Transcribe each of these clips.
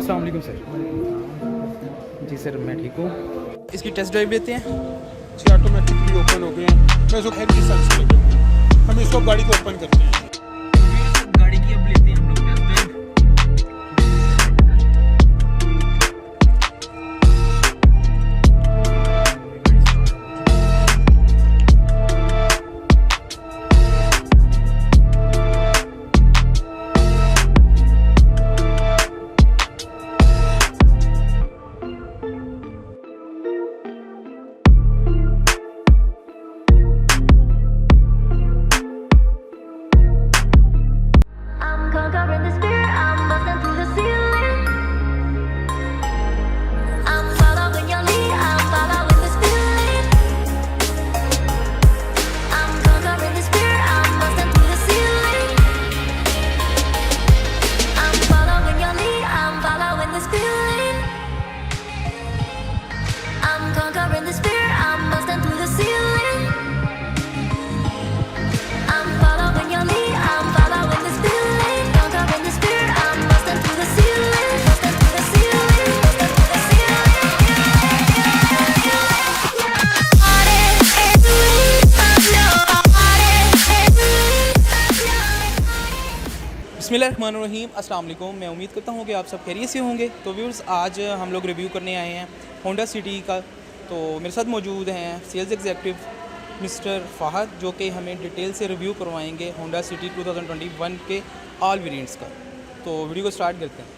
अस्सलाम वालेकुम सर। जी सर, मैं ठीक हूँ। इसकी टेस्ट ड्राइव लेते हैं। जी ऑटोमेटिकली ओपन हो गए हैं। मैं इसको हेल्थ सेंस लगे हुए हैं। हम इसको गाड़ी को ओपन करते हैं। गाड़ी की अब लेते हैं हम लोग test drive. I'm conquering the spirit, I'm busting through the ceiling. I'm following your lead, I'm following this feeling. I'm conquering the spirit, I'm busting through the ceiling. I'm following your lead, I'm following this feeling. I'm conquering the spirit, I'm busting through the ceiling. I'm following your lead, I'm following this feeling. Conquering the spirit, I'm busting through the ceiling. Busting through the ceiling, busting through the ceiling. बिस्मिल्लाहिर्रहमानिर्रहीम। अस्सलाम वालेकुम। मैं उम्मीद करता हूँ कि आप सब खैरियत से होंगे। तो व्यूअर्स, आज हम लोग रिव्यू करने आए हैं होंडा सिटी का। तो मेरे साथ मौजूद हैं सेल्स एग्जीक्यूटिव मिस्टर फ़ाहद, जो कि हमें डिटेल से रिव्यू करवाएंगे होंडा सिटी 2021 के ऑल वेरिएंट्स का। तो वीडियो को स्टार्ट करते हैं।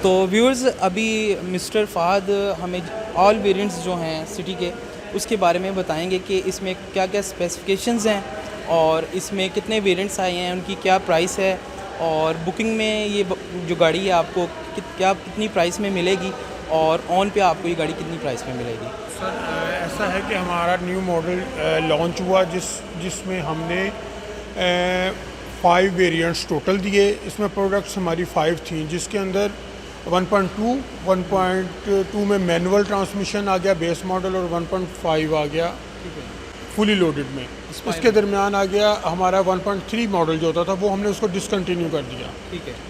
तो व्यूअर्स, अभी मिस्टर फ़ाहद हमें ऑल वेरिएंट्स जो हैं सिटी के, उसके बारे में बताएंगे कि इसमें क्या क्या स्पेसिफिकेशंस हैं और इसमें कितने वेरिएंट्स आए हैं, उनकी क्या प्राइस है, और बुकिंग में ये जो गाड़ी है आपको कितनी प्राइस में मिलेगी, और ऑन पे आपको ये गाड़ी कितनी प्राइस में मिलेगी। सर ऐसा है कि हमारा न्यू मॉडल लॉन्च हुआ जिसमें हमने 5 वेरिएंट्स टोटल दिए। इसमें प्रोडक्ट्स हमारी 5 थी, जिसके अंदर 1.2 में मैनुअल ट्रांसमिशन आ गया बेस मॉडल, और 1.5 आ गया फुली लोडेड में। इसके दरमियान आ गया हमारा 1.3 मॉडल जो होता था, वो हमने उसको डिसकंटिन्यू कर दिया।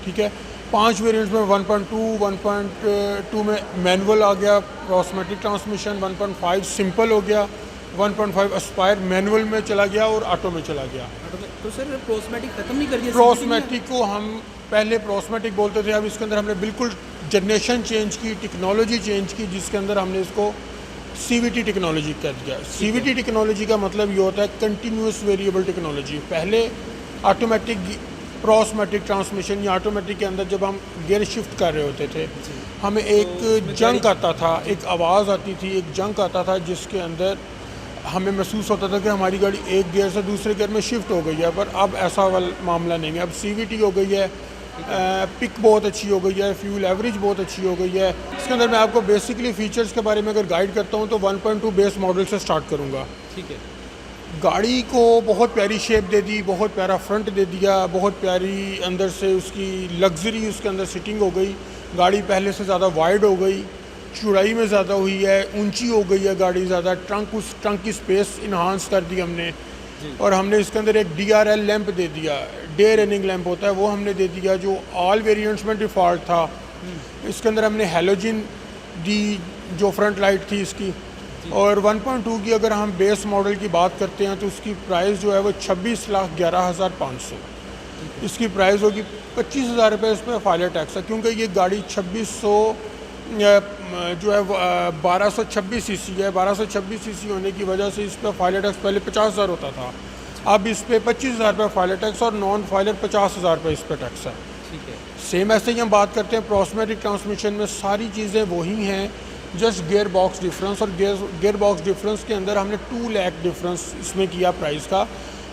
ठीक है। 5 वेरिएंट्स में 1.2 में मैनुअल आ गया ऑटोमेटिक ट्रांसमिशन, 1.5 सिंपल हो गया, 1.5 एस्पायर मैनुअल में चला गया और ऑटो में चला गया। तो सर प्रोस्मेटिक ख़त्म नहीं कर दिया? प्रोस्मेटिक को हम पहले प्रोस्मेटिक बोलते थे, अब इसके अंदर हमने बिल्कुल जनरेशन चेंज की, टेक्नोलॉजी चेंज की, जिसके अंदर हमने इसको CVT टेक्नोलॉजी कर दिया। CVT टेक्नोलॉजी का मतलब ये होता है कंटिन्यूस वेरिएबल टेक्नोलॉजी। पहले ऑटोमेटिक प्रोस्मेटिक ट्रांसमिशन या ऑटोमेटिक के अंदर जब हम गियर शिफ्ट कर रहे होते थे, हमें एक जंक आता था, एक आवाज़ आती थी, एक जंक आता था, जिसके अंदर हमें महसूस होता था कि हमारी गाड़ी एक गियर से दूसरे गियर में शिफ्ट हो गई है। पर अब ऐसा वाला मामला नहीं है। अब CVT हो गई है, पिक बहुत अच्छी हो गई है, फ्यूल एवरेज बहुत अच्छी हो गई है। इसके अंदर मैं आपको बेसिकली फ़ीचर्स के बारे में अगर गाइड करता हूँ तो 1.2 बेस मॉडल से स्टार्ट करूँगा। ठीक है। गाड़ी को बहुत प्यारी शेप दे दी, बहुत प्यारा फ्रंट दे दिया, बहुत प्यारी अंदर से उसकी लग्जरी उसके अंदर सिटिंग हो गई। गाड़ी पहले से ज़्यादा वाइड हो गई, चौड़ाई में ज़्यादा हुई है, ऊंची हो गई है गाड़ी ज़्यादा। ट्रंक की स्पेस इन्हांस कर दी हमने, और हमने इसके अंदर एक DRL लैंप दे दिया, डे रनिंग लैंप होता है, वो हमने दे दिया, जो ऑल वेरिएंट्स में डिफ़ॉल्ट था। इसके अंदर हमने हेलोजन दी, जो फ्रंट लाइट थी इसकी। और 1.2 की अगर हम बेस मॉडल की बात करते हैं तो उसकी प्राइस जो है वो 26,11,500। इसकी प्राइस होगी 25,000 रुपये। इस पर फाइलर टैक्स है, क्योंकि ये गाड़ी 2600 जो है 1226 सीसी है। 1226 सीसी होने की वजह से इस पर फाइलर टैक्स पहले 50,000 होता था, अब इस पर 25,000 रुपये फाइलर टैक्स और नॉन फाइलर 50,000 रुपये इस पर टैक्स है। ठीक है। सेम ऐसे ही हम बात करते हैं प्रोस्मेटिक ट्रांसमिशन में, सारी चीज़ें वही हैं, जस्ट गियर बॉक्स डिफरेंस। और गियर बॉक्स डिफरेंस के अंदर हमने 2 लाख डिफरेंस इसमें किया प्राइस का,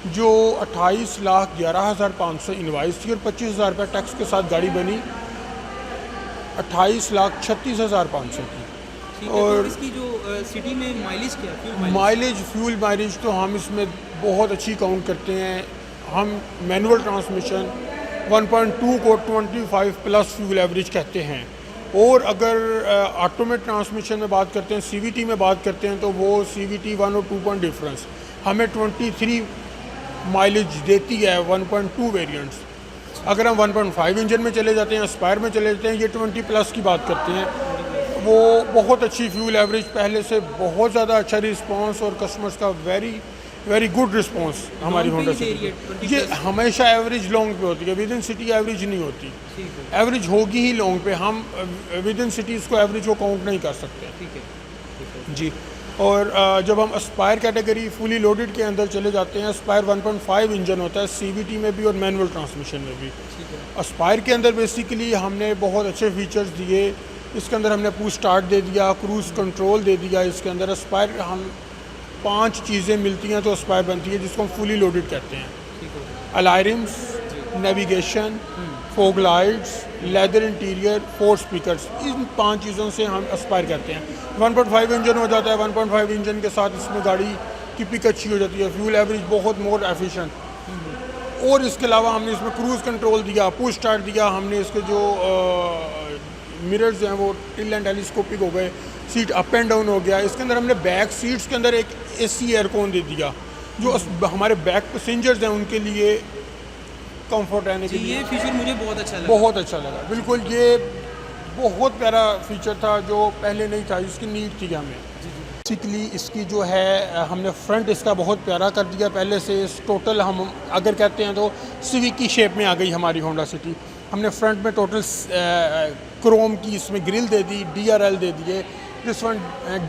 जो 28,11,500 इनवाइस थी, और 25,000 रुपये टैक्स के साथ गाड़ी बनी 28,36,500 की। और इसकी जो सिटी में माइलेज क्या है? फ्यूल माइलेज तो हम इसमें बहुत अच्छी काउंट करते हैं। हम मैनुअल ट्रांसमिशन 1.2 को 25 प्लस फ्यूल एवरेज कहते हैं। और अगर ऑटोमेटिक ट्रांसमिशन में बात करते हैं, CVT में बात करते हैं, तो वो CVT 1 और 2 पॉइंट डिफरेंस हमें 23 माइलेज देती है 1.2 वेरिएंट्स। अगर हम 1.5 इंजन में चले जाते हैं, एस्पायर में चले जाते हैं, ये 20 प्लस की बात करते हैं, वो बहुत अच्छी फ्यूल एवरेज, पहले से बहुत ज़्यादा अच्छा रिस्पांस और कस्टमर्स का वेरी गुड रिस्पांस हमारी Long पे होंडा ही दे रही है, सिटी 20 ये plus? हमेशा एवरेज लॉन्ग पे होती है, विद इन सिटी एवरेज नहीं होती। ठीक है, एवरेज होगी ही लॉन्ग पे, हम विद इन सिटी इसको एवरेज को काउंट नहीं कर सकते ठीक है। जी। और जब हम एस्पायर कैटेगरी फुली लोडेड के अंदर चले जाते हैं, एस्पायर 1.5 इंजन होता है सीवीटी में भी और मैनुअल ट्रांसमिशन में भी। एस्पायर के अंदर बेसिकली हमने बहुत अच्छे फीचर्स दिए, इसके अंदर हमने पुश स्टार्ट दे दिया, क्रूज़ कंट्रोल दे दिया। इसके अंदर एस्पायर हम 5 चीज़ें मिलती हैं तो एस्पायर बनती है, जिसको हम फुली लोडेड कहते हैं। Alloy rims, navigation, fog lights, leather interior, 4 speakers, इन 5 चीज़ों से हम एस्पायर करते हैं। 1.5 इंजन हो जाता है, 1.5 इंजन के साथ इसमें गाड़ी की पिक अच्छी हो जाती है, फ्यूल एवरेज बहुत मोर एफिशिएंट। और इसके अलावा हमने इसमें क्रूज़ कंट्रोल दिया, पुश स्टार्ट दिया, हमने इसके जो मिरर्स हैं वो टिल एंड टेलीस्कोपिक हो गए, सीट अप एंड डाउन हो गया। इसके अंदर हमने बैक सीट्स के अंदर एक एसी एयरकॉन दे दिया, जो हमारे बैक पैसेंजर्स हैं उनके लिए कंफर्ट रहने के लिए ये फीचर मुझे बहुत अच्छा लगा। बहुत अच्छा लगा। बिल्कुल ये बहुत प्यारा फीचर था जो पहले नहीं था, इसकी नीड थी हमें। बेसिकली इसकी जो है हमने फ्रंट इसका बहुत प्यारा कर दिया पहले से। इस टोटल हम अगर कहते हैं तो सिविक की शेप में आ गई हमारी होंडा सिटी। हमने फ्रंट में टोटल क्रोम की इसमें ग्रिल दे दी, DRL दे दिए। This one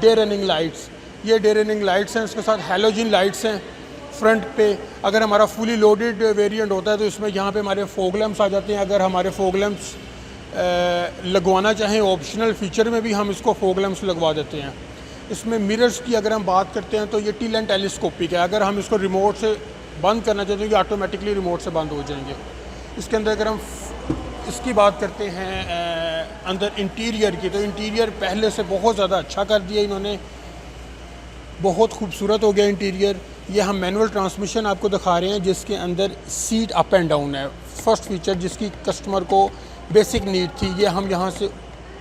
day running lights, ये डे रनिंग लाइट्स हैं, इसके साथ हैलोजन लाइट्स हैं फ्रंट पे। अगर हमारा फुली लोडेड वेरिएंट होता है तो इसमें यहाँ पे हमारे फोग लैंप्स आ जाते हैं। अगर हमारे फोग लैंप्स लगवाना चाहें ऑप्शनल फीचर में भी हम इसको फोग लैंप्स लगवा देते हैं। इसमें मिरर्स की अगर हम बात करते हैं तो ये टिल एंड टेलीस्कोपिक है। अगर हम इसको रिमोट से बंद करना चाहते हैं तो ये ऑटोमेटिकली रिमोट से बंद हो जाएंगे। इसके अंदर अगर हम इसकी बात करते हैं अंदर इंटीरियर की, तो इंटीरियर पहले से बहुत ज़्यादा अच्छा कर दिया इन्होंने, बहुत खूबसूरत हो गया इंटीरियर। ये हम मैनुअल ट्रांसमिशन आपको दिखा रहे हैं जिसके अंदर सीट अप एंड डाउन है। फर्स्ट फीचर जिसकी कस्टमर को बेसिक नीड थी, ये हम यहाँ से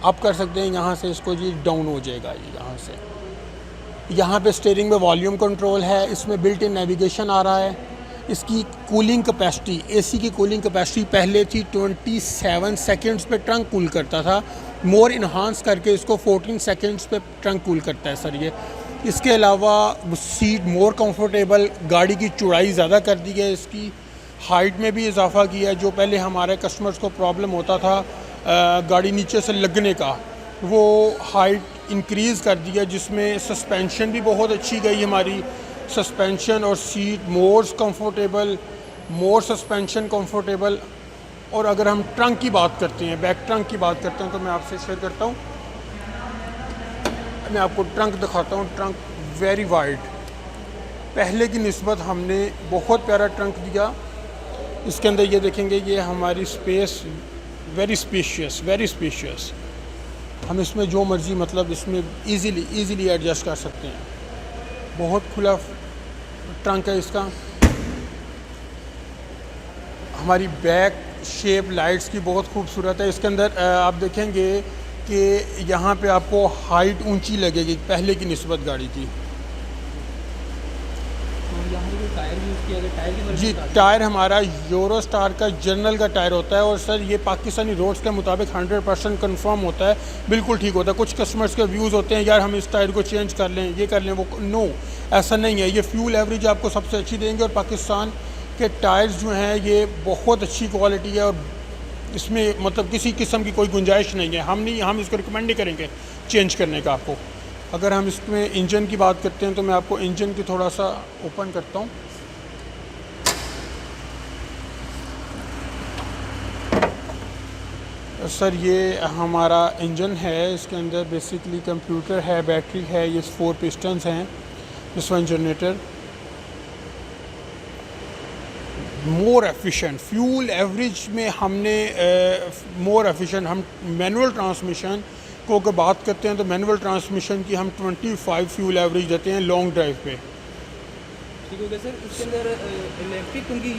अप कर सकते हैं, यहाँ से इसको जी डाउन हो जाएगा ये यहाँ से। यहाँ पे स्टीयरिंग में वॉल्यूम कंट्रोल है, इसमें बिल्ट इन नेविगेशन आ रहा है। इसकी कूलिंग कैपेसिटी, एसी की कूलिंग कैपेसिटी पहले थी 27 सेकंड्स पे ट्रंक कूल करता था, मोर इन्हांस करके इसको 14 सेकंड्स पे ट्रंक कूल करता है सर ये। इसके अलावा सीट मोर कंफर्टेबल, गाड़ी की चौड़ाई ज़्यादा कर दी है, इसकी हाइट में भी इजाफा किया है। जो पहले हमारे कस्टमर्स को प्रॉब्लम होता था गाड़ी नीचे से लगने का, वो हाइट इंक्रीज़ कर दिया, जिसमें सस्पेंशन भी बहुत अच्छी गई हमारी। सस्पेंशन और सीट मोर कंफर्टेबल, मोर सस्पेंशन कंफर्टेबल। और अगर हम ट्रंक की बात करते हैं, बैक ट्रंक की बात करते हैं, तो मैं आपसे शेयर करता हूँ, मैं आपको ट्रंक दिखाता हूँ। ट्रंक वेरी वाइड, पहले की निस्बत हमने बहुत प्यारा ट्रंक दिया। इसके अंदर ये देखेंगे, ये हमारी स्पेस वेरी स्पेशियस। हम इसमें जो मर्ज़ी मतलब इसमें इजीली एडजस्ट कर सकते हैं। बहुत खुला ट्रंक है इसका। हमारी बैक शेप लाइट्स की बहुत खूबसूरत है। इसके अंदर आप देखेंगे कि यहाँ पे आपको हाइट ऊंची लगेगी पहले की निस्बत गाड़ी की। जी, टायर हमारा यूरोस्टार का जर्नल का टायर होता है और सर ये पाकिस्तानी रोड्स के मुताबिक 100% कंफर्म होता है, बिल्कुल ठीक होता है। कुछ कस्टमर्स के व्यूज़ होते हैं, यार हम इस टायर को चेंज कर लें, ये कर लें, वो नो, ऐसा नहीं है। ये फ्यूल एवरेज आपको सबसे अच्छी देंगे और पाकिस्तान के टायर्स जो हैं ये बहुत अच्छी क्वालिटी है और इसमें मतलब किसी किस्म की कोई गुंजाइश नहीं है। हम इसको रिकमेंड नहीं करेंगे चेंज करने का आपको। अगर हम इसमें इंजन की बात करते हैं तो मैं आपको इंजन की थोड़ा सा ओपन करता हूँ। सर ये हमारा इंजन है, इसके अंदर बेसिकली कंप्यूटर है, बैटरी है, ये 4 पिस्टन्स हैं, this one generator. More efficient fuel average में हमने मोर एफिशिएंट, हम मैनुअल ट्रांसमिशन को अगर बात करते हैं तो मैनुअल ट्रांसमिशन की हम 25 फ्यूल एवरेज देते हैं लॉन्ग ड्राइव पे। ठीक हो गया सर। इसके अंदर इलेक्ट्रिक उनकी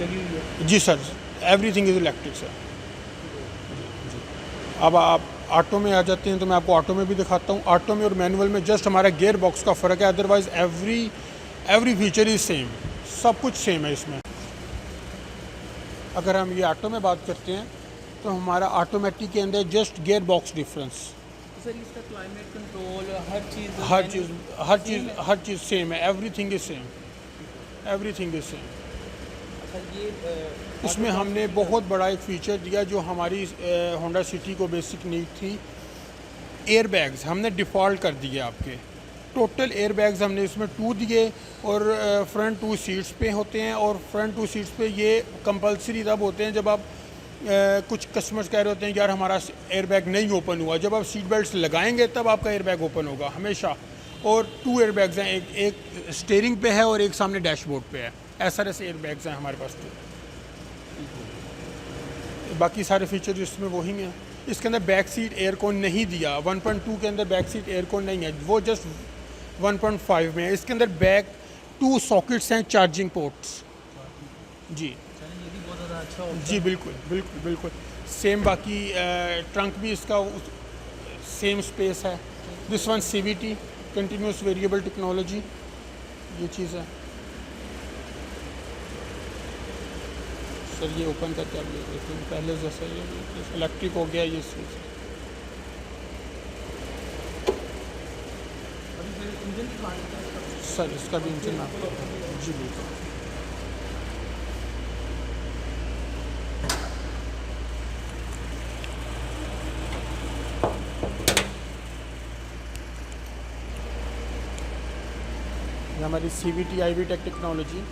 लगी हुई है? जी sir, everything is electric sir. अब आप ऑटो में आ जाते हैं तो मैं आपको ऑटो में भी दिखाता हूँ। ऑटो में और मैनुअल में जस्ट हमारा गियर बॉक्स का फ़र्क है, otherwise every feature is same, सब कुछ सेम है इसमें। अगर हम ये ऑटो में बात करते हैं तो हमारा ऑटोमेटिक के अंदर just gear box difference, sir इसका क्लाइमेट कंट्रोल हर चीज़ सेम है, everything is same, everything is same. ये इसमें हमने बहुत बड़ा एक फ़ीचर दिया जो हमारी होंडा सिटी को बेसिक नीड थी। एयर बैग्स हमने डिफ़ॉल्ट कर दिए आपके, टोटल एयर बैग्स हमने इसमें 2 दिए और फ्रंट 2 सीट्स पे होते हैं। और फ्रंट 2 सीट्स पे ये कंपलसरी तब होते हैं जब आप कुछ कस्टमर्स कह रहे होते हैं यार हमारा एयर बैग नहीं ओपन हुआ, जब आप सीट बेल्ट लगाएंगे तब आपका एयर बैग ओपन होगा हमेशा। और 2 एयर बैग्स हैं, एक स्टीयरिंग पे है और एक सामने डैशबोर्ड पे है। ऐसा ऐसे एयर बैग्स हैं हमारे पास। तो बाकी सारे फीचर इसमें वही हैं। इसके अंदर बैक सीट एयरकॉन नहीं दिया, 1.2 के अंदर बैक सीट एयरकॉन नहीं है, वो जस्ट 1.5 में है। इसके अंदर बैक 2 सॉकेट्स हैं, चार्जिंग पोर्ट्स जी। ये भी बहुत ज़्यादा अच्छा होता है। जी बिल्कुल बिल्कुल बिल्कुल सेम। बाकी ट्रंक भी इसका सेम स्पेस है। This one CVT continuous variable technology, ये चीज़ है सर। ये ओपन करके आप ले लेते हैं पहले जैसा, ये इलेक्ट्रिक हो गया ये चीज़। इंजन की बात करें सर इसका भी इंजन आपको जी बिल्कुल। ये हमारी CVT IV tech technology.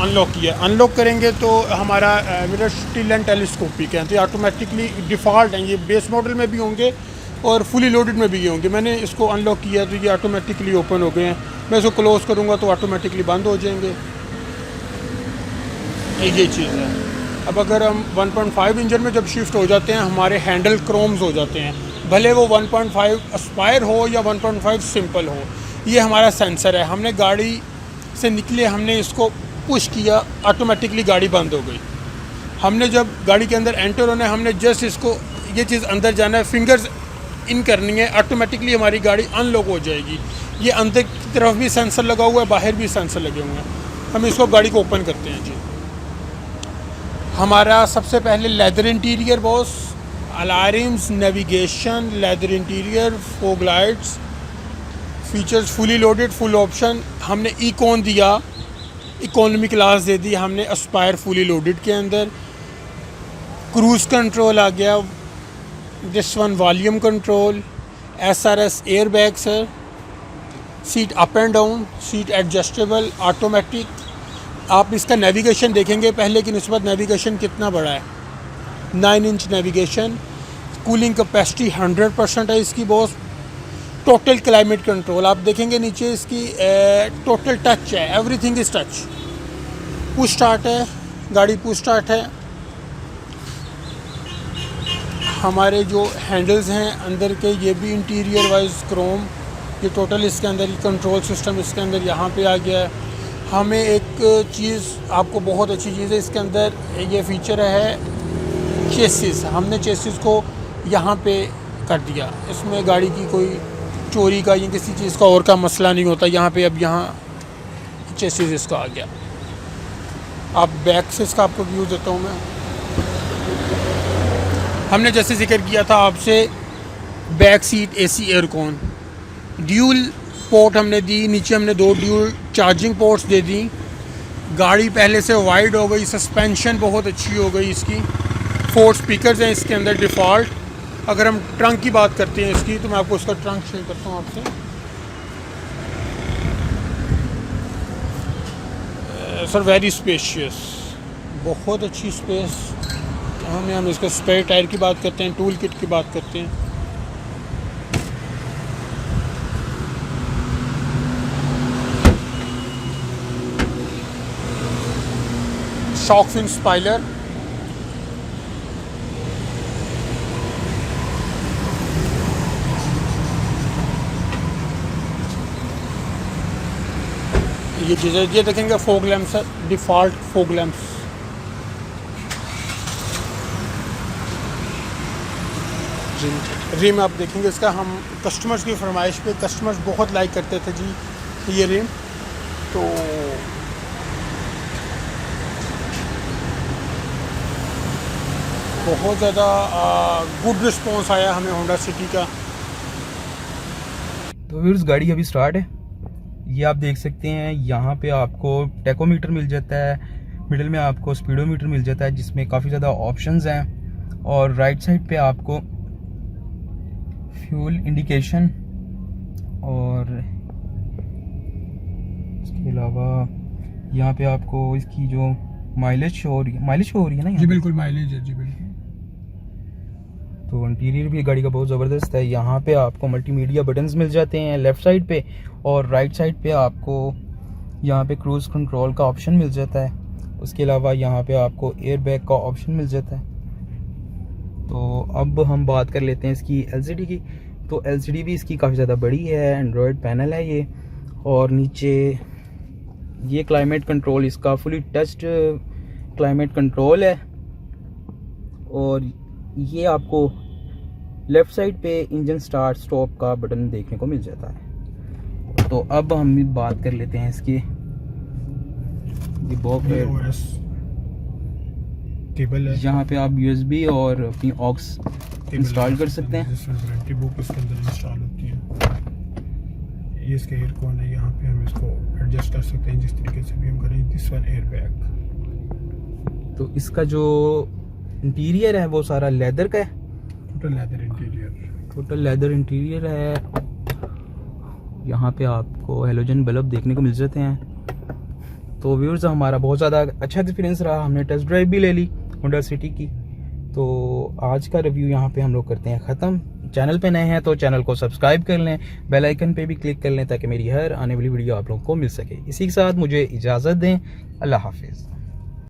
Unlock किया, अनलॉक करेंगे तो हमारा मिरर स्टिल एंड टेलीस्कोपिक है, तो ये ऑटोमेटिकली डिफ़ॉल्ट हैं। ये बेस मॉडल में भी होंगे और फुली लोडेड में भी ये होंगे। मैंने इसको अनलॉक किया तो ये ऑटोमेटिकली ओपन हो गए हैं। मैं इसको क्लोज़ करूँगा तो ऑटोमेटिकली बंद हो जाएंगे। ये चीज़ है। अब अगर हम 1.5 इंजन में जब शिफ्ट हो जाते हैं हमारे हैंडल क्रोम्स हो जाते हैं, भले वो 1.5 एस्पायर हो या 1.5 सिंपल हो। ये हमारा सेंसर है, हमने गाड़ी से निकले, हमने इसको पुश किया, ऑटोमेटिकली गाड़ी बंद हो गई। हमने जब गाड़ी के अंदर एंटर होना है, हमने जस्ट इसको ये चीज़ अंदर जाना है, फिंगर्स इन करनी है, ऑटोमेटिकली हमारी गाड़ी अनलॉक हो जाएगी। ये अंदर की तरफ भी सेंसर लगा हुआ है, बाहर भी सेंसर लगे हुए हैं। हम इसको गाड़ी को ओपन करते हैं जी। हमारा सबसे पहले leather interior boss, alarms, navigation, leather interior, fog lights, features fully loaded, full option. हमने इकॉन दिया, इकोनॉमी क्लास दे दी हमने एस्पायर फुली लोडेड के अंदर। क्रूज़ कंट्रोल आ गया, this one volume control, SRS air bag sir, seat up and down, seat adjustable, automatic. आप इसका navigation देखेंगे पहले की निस्बत नेविगेशन कितना बड़ा है, 9 इंच नेविगेशन। कूलिंग कैपेसिटी 100% है इसकी बॉस। टोटल क्लाइमेट कंट्रोल आप देखेंगे नीचे इसकी टोटल टच है, everything is touch. Push start है, गाड़ी पुश स्टार्ट है। हमारे जो हैंडल्स हैं अंदर के ये भी इंटीरियर वाइज क्रोम। ये टोटल इसके अंदर कंट्रोल सिस्टम इसके अंदर यहाँ पे आ गया है। हमें एक चीज़ आपको बहुत अच्छी चीज़ है इसके अंदर, ये फीचर है चेसिस। हमने चेसिस को यहाँ पे कर दिया, इसमें गाड़ी की कोई चोरी का या किसी चीज़ का और का मसला नहीं होता यहाँ पे। अब यहाँ चेसिस इसका आ गया। आप बैक से इसका आपको व्यू देता हूँ मैं। हमने जैसे जिक्र किया था आपसे, back seat AC aircon, dual port हमने दी, नीचे हमने 2 ड्यूल चार्जिंग पोर्ट्स दे दी। गाड़ी पहले से वाइड हो गई, सस्पेंशन बहुत अच्छी हो गई इसकी। 4 स्पीकर्स हैं इसके अंदर डिफ़ॉल्ट। अगर हम ट्रंक की बात करते हैं इसकी, तो मैं आपको इसका ट्रंक शेयर करता हूँ आपसे। सर वेरी स्पेशियस, बहुत अच्छी स्पेस। हम इसका स्पेयर टायर की बात करते हैं, टूल किट की बात करते हैं। शॉक फिन स्पॉइलर, ये चीज़ें ये देखेंगे। फोग लैंप्स है, डिफ़ॉल्ट फोग लैंप्स। रिम आप देखेंगे इसका, हम कस्टमर्स की फरमाइश पे, कस्टमर्स बहुत लाइक करते थे जी ये रिम, तो बहुत ज़्यादा गुड रिस्पॉन्स आया हमें होंडा सिटी का। तो व्यूअर्स गाड़ी अभी स्टार्ट है, ये आप देख सकते हैं। यहाँ पे आपको टेकोमीटर मिल जाता है, मिडिल में आपको स्पीडोमीटर मिल जाता है जिसमें काफ़ी ज़्यादा ऑप्शंस हैं, और राइट साइड पे आपको फ्यूल इंडिकेशन, और इसके अलावा यहाँ पे आपको इसकी जो माइलेज शो हो रही है ना, जी बिल्कुल माइलेज है जी बिल्कुल। तो इंटीरियर भी गाड़ी का बहुत ज़बरदस्त है। यहाँ पे आपको मल्टीमीडिया बटन्स मिल जाते हैं लेफ़्ट साइड पे, और राइट साइड पे आपको यहाँ पे क्रूज़ कंट्रोल का ऑप्शन मिल जाता है। उसके अलावा यहाँ पे आपको एयर बैग का ऑप्शन मिल जाता है। तो अब हम बात कर लेते हैं इसकी LCD की। तो LCD भी इसकी काफ़ी ज़्यादा बड़ी है, एंड्रॉयड पैनल है ये, और नीचे ये क्लाइमेट कंट्रोल, इसका फुली टच्ड क्लाइमेट कंट्रोल है, और ये आपको लेफ़्ट साइड पे इंजन स्टार्ट स्टॉप का बटन देखने को मिल जाता है। तो अब हम भी बात कर लेते हैं इसकी OS केबल है, यहाँ पे आप USB और अपनी ऑक्स इंस्टॉल कर सकते हैं। वारंटी बुक इसके अंदर इंस्टॉल होती है। ये इसका एयर कॉन है, यहाँ पे हम इसको एडजस्ट कर सकते हैं जिस तरीके से भी हम करें। This one air bag. तो इसका जो इंटीरियर है वो सारा लेदर का है, टोटल लेदर इंटीरियर है। यहाँ पे आपको हेलोजन बल्ब देखने को मिल जाते हैं। तो व्यूअर्स हमारा बहुत ज़्यादा अच्छा एक्सपीरियंस रहा, हमने टेस्ट ड्राइव भी ले ली होंडा सिटी की। तो आज का रिव्यू यहाँ पे हम लोग करते हैं ख़त्म। चैनल पे नए हैं तो चैनल को सब्सक्राइब कर लें, बेल आइकन पे भी क्लिक कर लें ताकि मेरी हर आने वाली वीडियो आप लोगों को मिल सके। इसी के साथ मुझे इजाज़त दें, अल्लाह हाफिज़।